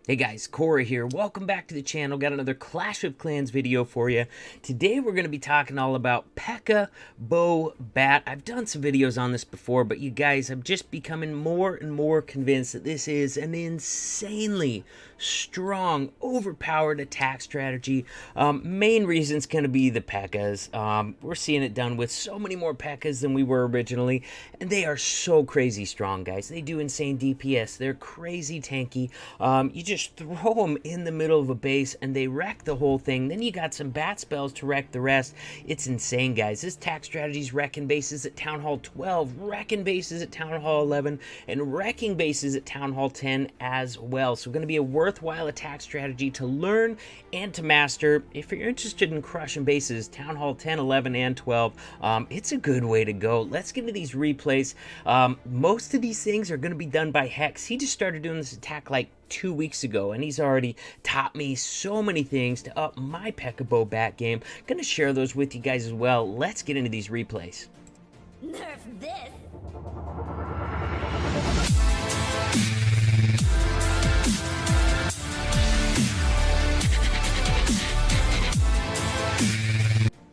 Hey guys, Corey here. Welcome back to the channel. Got another Clash of Clans video for you. Today we're going to be talking all about Pekka BoBat. I've done some videos on this before, but you guys, I'm just becoming more and more convinced that this is an insanely strong, overpowered attack strategy. Main reason's going to be the Pekkas. We're seeing it done with so many more Pekkas than we were originally, and they are so crazy strong, guys. They do insane DPS. They're crazy tanky. You just throw them in the middle of a base and they wreck the whole thing. Then you got some bat spells to wreck the rest. It's insane, guys. This attack strategy's wrecking bases at Town Hall 12, wrecking bases at Town Hall 11, and wrecking bases at Town Hall 10 as well. So going to be a worthwhile attack strategy to learn and to master. If you're interested in crushing bases, Town Hall 10, 11, and 12, it's a good way to go. Let's get into these replays. Most of these things are going to be done by Hex. He just started doing this attack like 2 weeks ago, and he's already taught me so many things to up my Pekka BoBat game. Gonna share those with you guys as well. Let's get into these replays. Nerf this!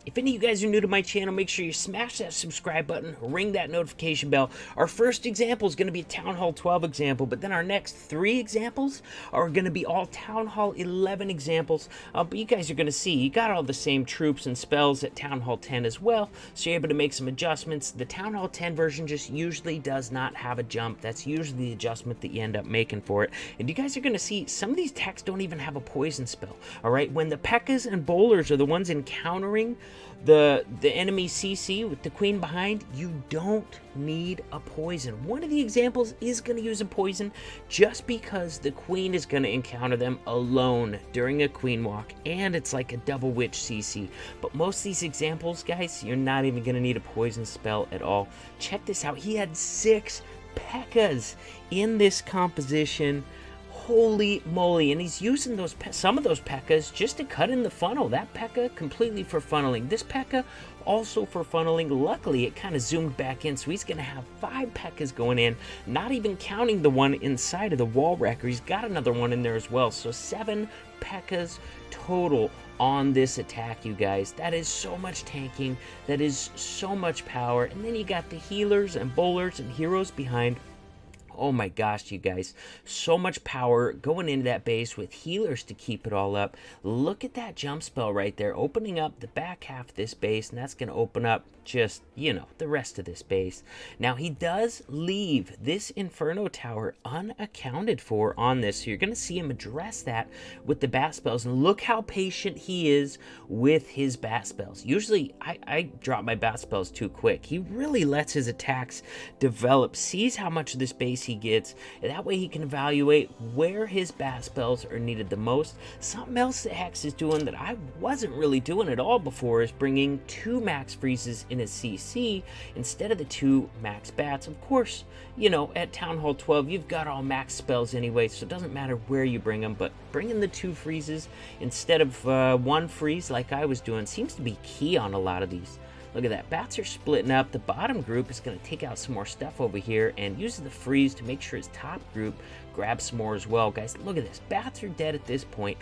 If any of you guys are new to my channel, make sure you smash that subscribe button, ring that notification bell. Our first example is going to be a Town Hall 12 example, but then our next 3 examples are going to be all Town Hall 11 examples. But you guys are going to see, you got all the same troops and spells at Town Hall 10 as well, so you're able to make some adjustments. The Town Hall 10 version just usually does not have a jump. That's usually the adjustment that you end up making for it. And you guys are going to see, some of these techs don't even have a poison spell, all right? When the Pekkas and bowlers are the ones encountering the enemy CC with the queen behind, you don't need a poison. One of the examples is going to use a poison just because the queen is going to encounter them alone during a queen walk, and it's like a double witch CC. But most of these examples, guys, you're not even going to need a poison spell at all. Check this out. He had 6 Pekkas in this composition. Holy moly, and he's using those some of those Pekkas just to cut in the funnel. That Pekka completely for funneling. This Pekka also for funneling. Luckily, it kind of zoomed back in, so he's going to have 5 Pekkas going in, not even counting the one inside of the wall wrecker. He's got another one in there as well, so 7 Pekkas total on this attack, you guys. That is so much tanking. That is so much power. And then you got the healers and bowlers and heroes behind. Oh my gosh, you guys, so much power going into that base with healers to keep it all up. Look at that jump spell right there, opening up the back half of this base, and that's going to open up just, you know, the rest of this base. Now, he does leave this Inferno Tower unaccounted for on this, so you're going to see him address that with the bat spells, and look how patient he is with his bat spells. Usually, I drop my bat spells too quick. He really lets his attacks develop, sees how much of this base he gets, and that way he can evaluate where his bat spells are needed the most. Something else that Hex is doing that I wasn't really doing at all before is bringing 2 max freezes in a CC instead of the 2 max bats. Of course, you know, at Town Hall 12 you've got all max spells anyway, so it doesn't matter where you bring them, but bringing the 2 freezes instead of 1 freeze like I was doing seems to be key on a lot of these. Look at that. Bats are splitting up. The bottom group is going to take out some more stuff over here and use the freeze to make sure his top group grabs some more as well. Guys, look at this. Bats are dead at this point.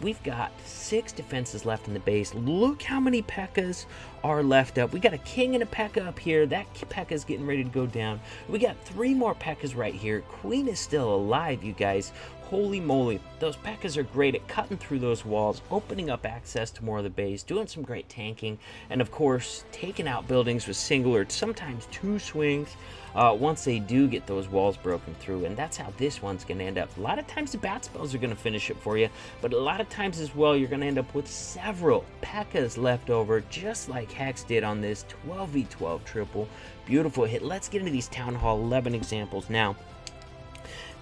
We've got 6 defenses left in the base. Look how many Pekkas are left up. We got a king and a Pekka up here. That Pekka's getting ready to go down. We got 3 more Pekkas right here. Queen is still alive, you guys. Holy moly, those Pekkas are great at cutting through those walls, opening up access to more of the base, doing some great tanking, and of course, taking out buildings with single or sometimes 2 swings once they do get those walls broken through, and that's how this one's going to end up. A lot of times the bat spells are going to finish it for you, but a lot of times as well, you're going to end up with several Pekkas left over, just like Hex did on this 12v12 triple. Beautiful hit. Let's get into these Town Hall 11 examples now.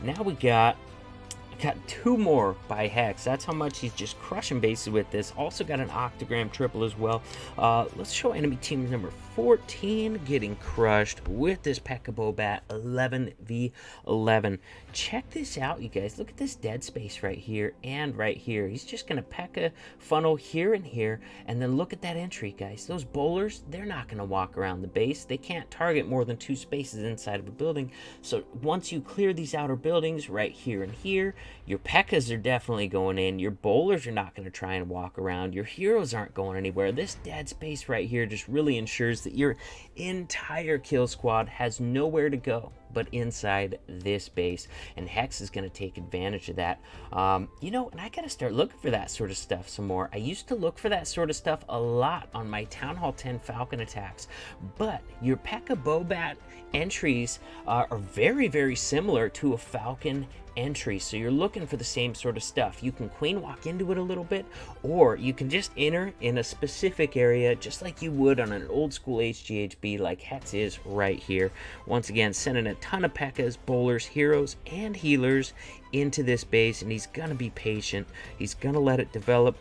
Now we got 2 more by Hex. That's how much he's just crushing bases with this. Also got an octagram triple as well. Let's show enemy team number 14 getting crushed with this Pekka BoBat 11v11. Check this out, you guys. Look at this dead space right here and right here. He's just going to Pekka funnel here and here, and then look at that entry, guys. Those bowlers, they're not going to walk around the base. They can't target more than 2 spaces inside of a building. So once you clear these outer buildings right here and here, Your P.E.K.K.A.s are definitely going in. Your bowlers are not going to try and walk around. Your heroes aren't going anywhere. This dead space right here just really ensures that your entire kill squad has nowhere to go but inside this base, and Hex is going to take advantage of that. You know, and I got to start looking for that sort of stuff some more. I used to look for that sort of stuff a lot on my Town Hall 10 Falcon attacks, but your Pekka BoBat entries are very, very similar to a Falcon entry, so you're looking for the same sort of stuff. You can queen walk into it a little bit, or you can just enter in a specific area just like you would on an old school HGHB like Hex is right here. Once again, sending a ton of P.E.K.K.A.s, bowlers, heroes, and healers into this base, and he's gonna be patient. He's gonna let it develop.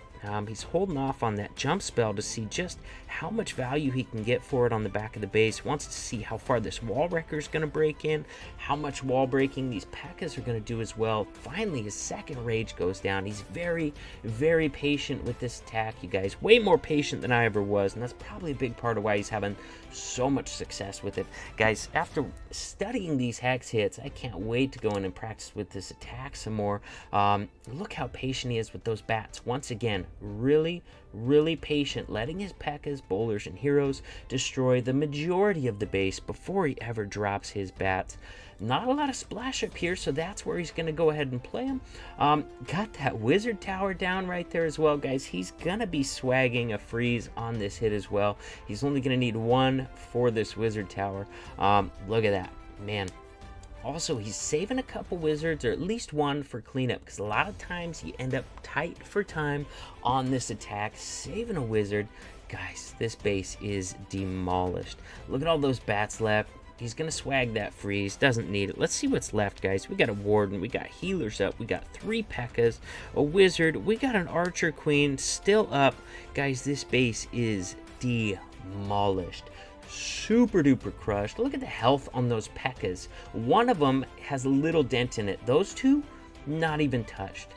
He's holding off on that jump spell to see just how much value he can get for it on the back of the base. Wants to see how far this wall wrecker is going to break in, how much wall breaking these P.E.K.K.A.s are going to do as well. Finally, his second rage goes down. He's very, very patient with this attack, you guys. Way more patient than I ever was, and that's probably a big part of why he's having so much success with it. Guys, after studying these Hex hits, I can't wait to go in and practice with this attack some more. Look how patient he is with those bats. Once again, really, really patient, letting his P.E.K.K.A.s, bowlers, and heroes destroy the majority of the base before he ever drops his bats. Not a lot of splash up here, so that's where he's going to go ahead and play him. Got that wizard tower down right there as well, guys. He's going to be swagging a freeze on this hit as well. He's only going to need one for this wizard tower. Look at that, man. Also, he's saving a couple wizards, or at least one for cleanup, because a lot of times you end up tight for time on this attack. Saving a wizard. Guys, this base is demolished. Look at all those bats left. He's going to swag that freeze. Doesn't need it. Let's see what's left, guys. We got a warden. We got healers up. We got 3 P.E.K.K.A.s, a wizard. We got an archer queen still up. Guys, this base is demolished. Super duper crushed. Look at the health on those P.E.K.K.A.s. One of them has a little dent in it. Those two, not even touched.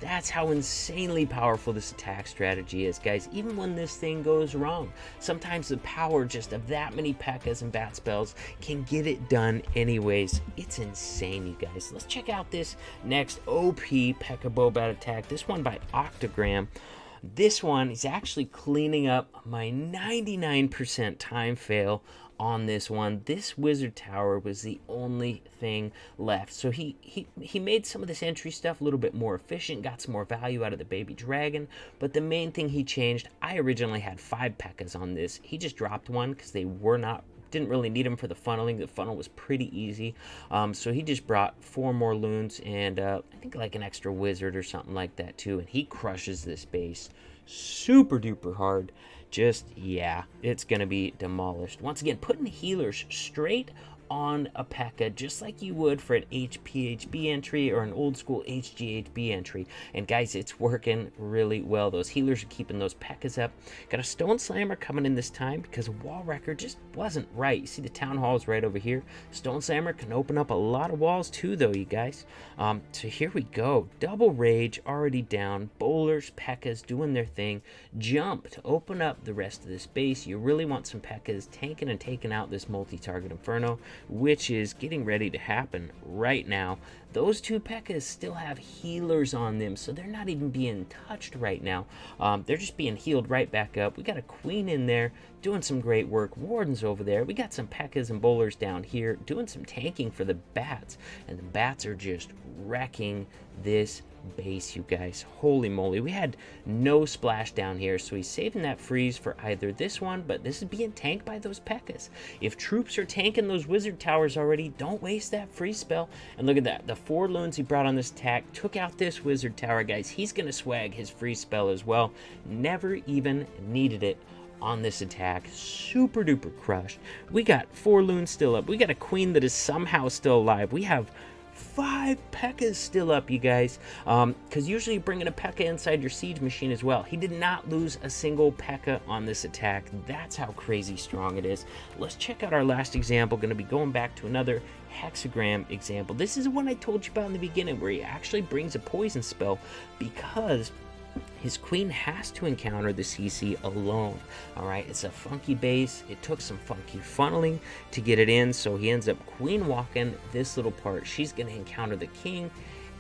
That's how insanely powerful this attack strategy is, guys. Even when this thing goes wrong, sometimes the power just of that many P.E.K.K.A.s and bat spells can get it done anyways. It's insane, you guys. Let's check out this next OP Pekka BoBat attack. This one by Octogram. This one is actually cleaning up my 99% time fail on this one. This wizard tower was the only thing left, so he made some of this entry stuff a little bit more efficient, got some more value out of the baby dragon, but the main thing he changed, I originally had 5 P.E.K.K.A.s on this. He just dropped one because they didn't really need them for the funneling. The funnel was pretty easy, so he just brought 4 more loons and I think like an extra wizard or something like that too, and he crushes this base super duper hard. Just, yeah, it's gonna be demolished. Once again, putting healers straight on a P.E.K.K.A. just like you would for an HPHB entry or an old school HGHB entry. And guys, it's working really well. Those healers are keeping those P.E.K.K.A.s up. Got a Stone Slammer coming in this time because Wall Wrecker just wasn't right. You see the Town Hall is right over here. Stone Slammer can open up a lot of walls too though, you guys. So here we go. Double Rage already down. Bowlers, P.E.K.K.A.s doing their thing. Jump to open up the rest of this base. You really want some P.E.K.K.A.s tanking and taking out this multi-target Inferno, which is getting ready to happen right now. Those 2 P.E.K.K.A.s still have healers on them, so they're not even being touched right now. They're just being healed right back up. We got a queen in there doing some great work. Warden's over there. We got some P.E.K.K.A.s and bowlers down here doing some tanking for the bats, and the bats are just wrecking this base, you guys. Holy moly, we had no splash down here, so he's saving that freeze for either this one, but this is being tanked by those P.E.K.K.A.s. If troops are tanking those wizard towers already, don't waste that freeze spell. And look at that, the 4 loons he brought on this attack took out this wizard tower, guys. He's gonna swag his freeze spell as well. Never even needed it on this attack. Super duper crushed. We got 4 loons still up. We got a queen that is somehow still alive. We have 5 P.E.K.K.A.s still up, you guys, because usually you're bringing a P.E.K.K.A. inside your siege machine as well. He did not lose a single P.E.K.K.A. on this attack. That's how crazy strong it is. Let's check out our last example. Going to be going back to another hexagram example. This is one I told you about in the beginning, where he actually brings a poison spell because his queen has to encounter the CC alone. All right, it's a funky base. It took some funky funneling to get it in, so he ends up queen walking this little part. She's going to encounter the king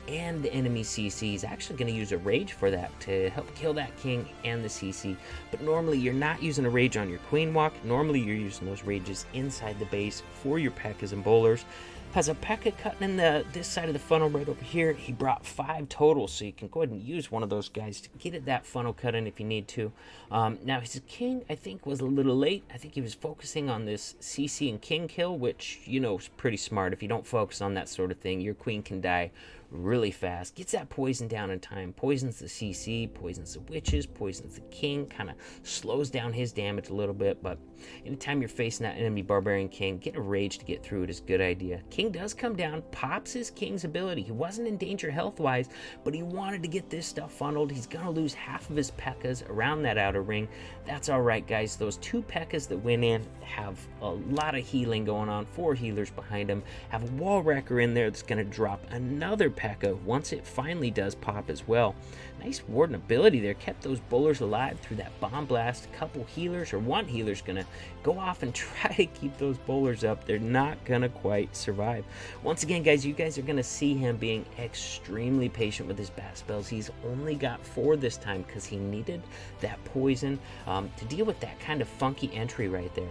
and the enemy CC. He's actually going to use a rage for that to help kill that king and the CC. But normally you're not using a rage on your queen walk. Normally you're using those rages inside the base for your Pekkas and bowlers. Has a Pekka cutting in this side of the funnel right over here. He brought 5 total, so you can go ahead and use one of those guys to get it that funnel cut in if you need to. Now his king, I think, was a little late. I think he was focusing on this CC and king kill, which, you know, is pretty smart. If you don't focus on that sort of thing, your queen can die really fast. Gets that poison down in time. Poisons the CC, poisons the witches, poisons the king. Kind of slows down his damage a little bit, but anytime you're facing that enemy barbarian king, get a rage to get through it is a good idea. King does come down, pops his king's ability. He wasn't in danger health-wise, but he wanted to get this stuff funneled. He's going to lose half of his Pekkas around that outer ring. That's all right, guys. Those 2 Pekkas that went in have a lot of healing going on. 4 healers behind him. Have a wall wrecker in there that's going to drop another Pekka once it finally does pop as well. Nice warden ability there. Kept those bowlers alive through that bomb blast. A couple healers, or 1 healer's going to go off and try to keep those bowlers up. They're not going to quite survive. Once again, guys, you guys are going to see him being extremely patient with his bat spells. He's only got 4 this time because he needed that poison to deal with that kind of funky entry right there.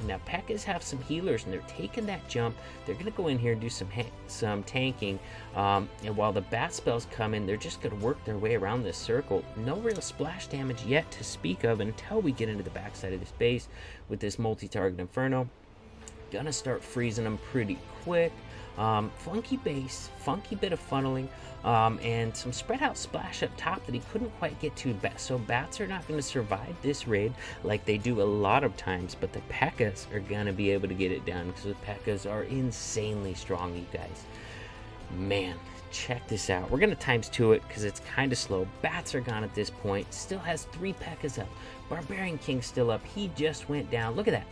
Now Pekkas have some healers and they're taking that jump. They're going to go in here and do some tanking, and while the bat spells come in, they're just going to work their way around this circle. No real splash damage yet to speak of until we get into the backside of this base with this multi-target Inferno. Gonna start freezing them pretty quick. Funky base, funky bit of funneling, and some spread out splash up top that he couldn't quite get to. So bats are not going to survive this raid like they do a lot of times, but the Pekkas are going to be able to get it done because the Pekkas are insanely strong, you guys. Man, check this out. We're going to ×2 it because it's kind of slow. Bats are gone at this point. Still has 3 Pekkas up. Barbarian King still up. He just went down. Look at that.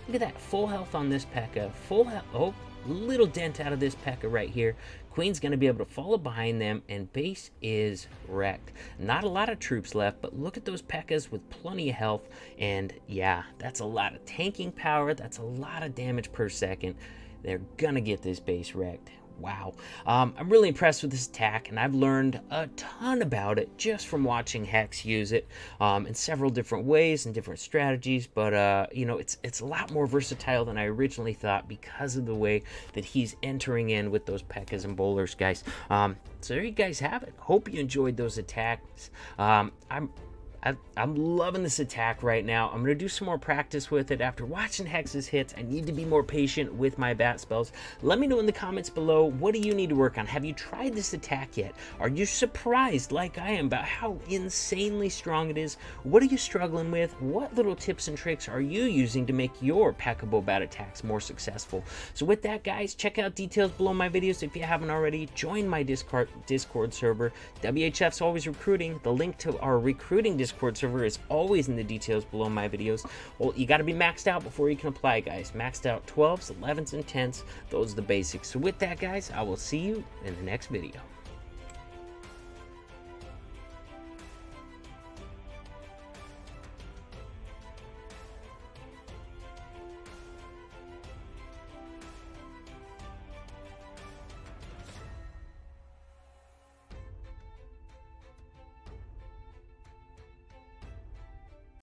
Look at that. Full health on this Pekka. Full health. Oh, little dent out of this Pekka right here. Queen's going to be able to follow behind them, and base is wrecked. Not a lot of troops left, but look at those Pekkas with plenty of health, and yeah, that's a lot of tanking power. That's a lot of damage per second. They're going to get this base wrecked. Wow. I'm really impressed with this attack, and I've learned a ton about it just from watching Hex use it in several different ways and different strategies, but you know, it's a lot more versatile than I originally thought because of the way that he's entering in with those Pekkas and bowlers, guys. So there you guys have it. Hope you enjoyed those attacks. I'm loving this attack right now. I'm going to do some more practice with it. After watching Hex's hits, I need to be more patient with my bat spells. Let me know in the comments below, what do you need to work on? Have you tried this attack yet? Are you surprised, like I am, about how insanely strong it is? What are you struggling with? What little tips and tricks are you using to make your Pekka BoBat attacks more successful? So with that, guys, check out details below my videos if you haven't already. Join my Discord server. WHF's always recruiting. The link to our recruiting Discord server is always in the details below my videos. Well, you got to be maxed out before you can apply, guys. Maxed out 12s, 11s, and 10s. Those are the basics. So with that, guys, I will see you in the next video.